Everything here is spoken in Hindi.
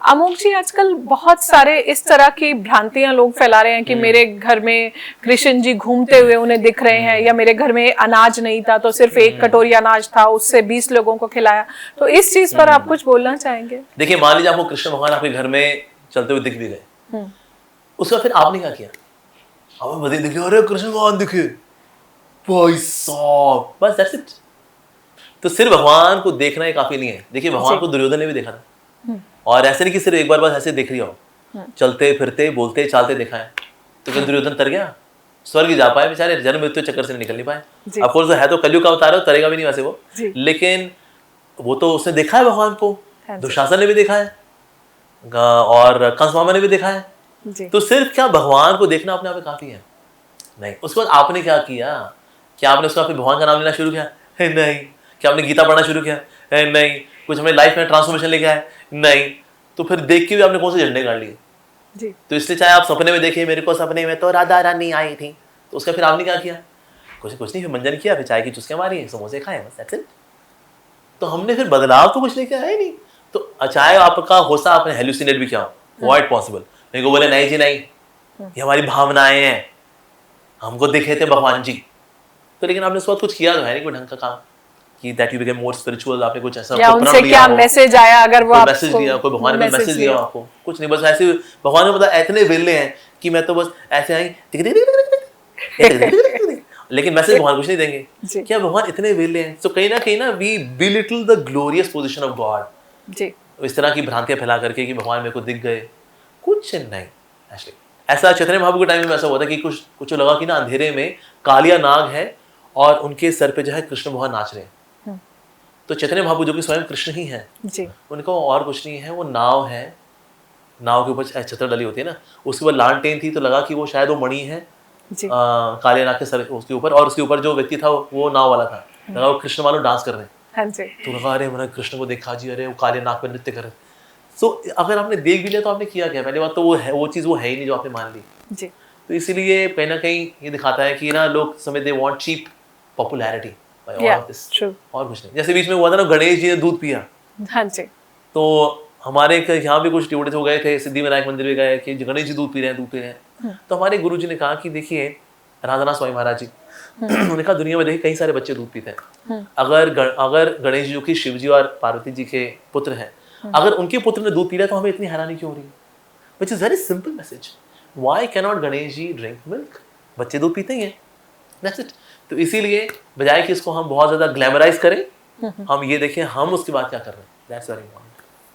अमोक जी, आजकल बहुत सारे इस तरह की भ्रांतियां लोग फैला रहे हैं कि मेरे घर में कृष्ण जी घूमते हुए उन्हें दिख रहे हैं, या मेरे घर में अनाज नहीं था तो सिर्फ एक कटोरी अनाज था, उससे 20 लोगों को खिलाया। तो इस चीज पर आप कुछ बोलना चाहेंगे? देखिए, मान लीजिए आपको कृष्ण भगवान आपके घर में चलते हुए दिख भी गए, उसका फिर आपने क्या किया? हमें बदे दिखे, अरे कृष्ण भगवान दिखे भाई साहब, बस दैट्स इट। तो सिर्फ भगवान को देखना ही काफी नहीं है। देखिए, भगवान को दुर्योधन ने भी देखा था, और ऐसे नहीं कि सिर्फ एक बार बस ऐसे देख रही हो, चलते फिरते बोलते चालते देखा है। तो क्या दुर्योधन तर गया? स्वर्ग जा पाए बेचारे, जन्म मृत्यु चक्कर से निकल नहीं पाए। ऑफ कोर्स है तो कलयुग का अवतार है, तरेगा भी नहीं वैसे वो, लेकिन वो तो उसने देखा है भगवान को। दुशासन ने भी देखा है, और कंस मामा ने भी देखा है। तो सिर्फ क्या भगवान को देखना अपने आप में काफी है? नहीं। उसके बाद आपने क्या किया? क्या आपने उसका फिर भगवान का नाम लेना शुरू किया? नहीं। क्या आपने गीता पढ़ना शुरू किया? नहीं। कुछ हमें लाइफ में ट्रांसफॉर्मेशन लेके आए? नहीं। तो फिर देख के भी आपने कौन से झंडे गाड़ लिए? तो इसलिए चाहे आप सपने में देखिए, मेरे को सपने में तो राधा रानी आई थी, तो उसका फिर आपने क्या किया? कुछ नहीं, फिर मंजन किया, फिर चाय की चुस्कियां मारी, समोसे खाए, बस दैट्स इट। तो हमने फिर बदलाव तो कुछ लेके आया ही नहीं। तो चाहे आपका होसा आपने हेलुसिनेट भी किया हो, क्वाइट पॉसिबल। मेरे को बोले नहीं जी नहीं, ये हमारी भावनाएं हैं, हमको दिखे थे भगवान जी। तो लेकिन आपने उस वक्त कुछ किया तो है नहीं कोई ढंग का काम कि that you become more spiritual. आपने कुछ ऐसा या उनसे क्या मैसेज आया, अगर वो आपको मैसेज दिया, कोई भगवान ने मैसेज दिया आपको? कुछ नहीं, बस ऐसे भगवान को पता इतने वेले हैं कि मैं तो बस ऐसे आई लेकिन मैसेज भगवान कुछ नहीं देंगे। क्या भगवान इतने वेले हैं? तो कहीं ना we belittle the glorious position of God ji. इस तरह की भ्रांतियां फैला करके कि भगवान मेरे को दिख गए, कुछ नहीं। ऐसा चैतन्य महाप्रभु के टाइम में ऐसा हुआ था कि कुछ लगा कि ना अंधेरे में कालिया नाग है और उनके सर पे जो है कृष्ण भगवान नाच रहे हैं। तो चैतन्य महाप्रभु जो कि स्वयं कृष्ण ही है जी, उनको और कुछ नहीं है, वो नाव है, नाव के ऊपर छतर डली होती है ना, उसके ऊपर लालटेन थी, तो लगा कि वो शायद वो मणि है काले नाग के सर उसके ऊपर, और उसके ऊपर जो व्यक्ति था वो नाव वाला था, लगा वो कृष्ण मानो डांस कर रहे हैं। तो लगा अरे मैंने कृष्ण को देखा जी, अरे वो काले नाग पे नृत्य कर रहे हैं। सो अगर आपने देख भी लिया तो आपने किया क्या? पहली बात तो वो चीज़ वो है ही नहीं जो आपने मान ली जी। तो इसीलिए कहीं ना कहीं ये दिखाता है कि ना लोग समय दे वांट चीप पॉपुलैरिटी और कुछ नहीं। जैसे बीच में हुआ था ना, गणेश जी ने दूध पिया, हाँ जी, तो हमारे यहाँ भी कुछ डिवोटीज हो गए थे, सिद्धिविनायक मंदिर में गए कि गणेश जी दूध पी रहे हैं। तो हमारे गुरु जी ने कहा कि देखिए राधानाथ स्वामी महाराज जी उन्होंने कहा दुनिया में देखिए कई सारे बच्चे दूध पीते हैं, अगर गणेश जी जो कि शिव जी और पार्वती जी के पुत्र हैं, अगर उनके पुत्र ने दूध पी लिया तो हमें इतनी हैरानी क्यों हो रही है? Which is very simple message, why can not Ganesh ji drink milk? बच्चे दूध पीते ही हैं, दैट्स इट। तो इसीलिए बजाय कि इसको हम बहुत ज्यादा ग्लैमराइज करें, हम ये देखें हम उसके बाद क्या कर रहे हैं, दैट्स वेरी इंपॉर्टेंट।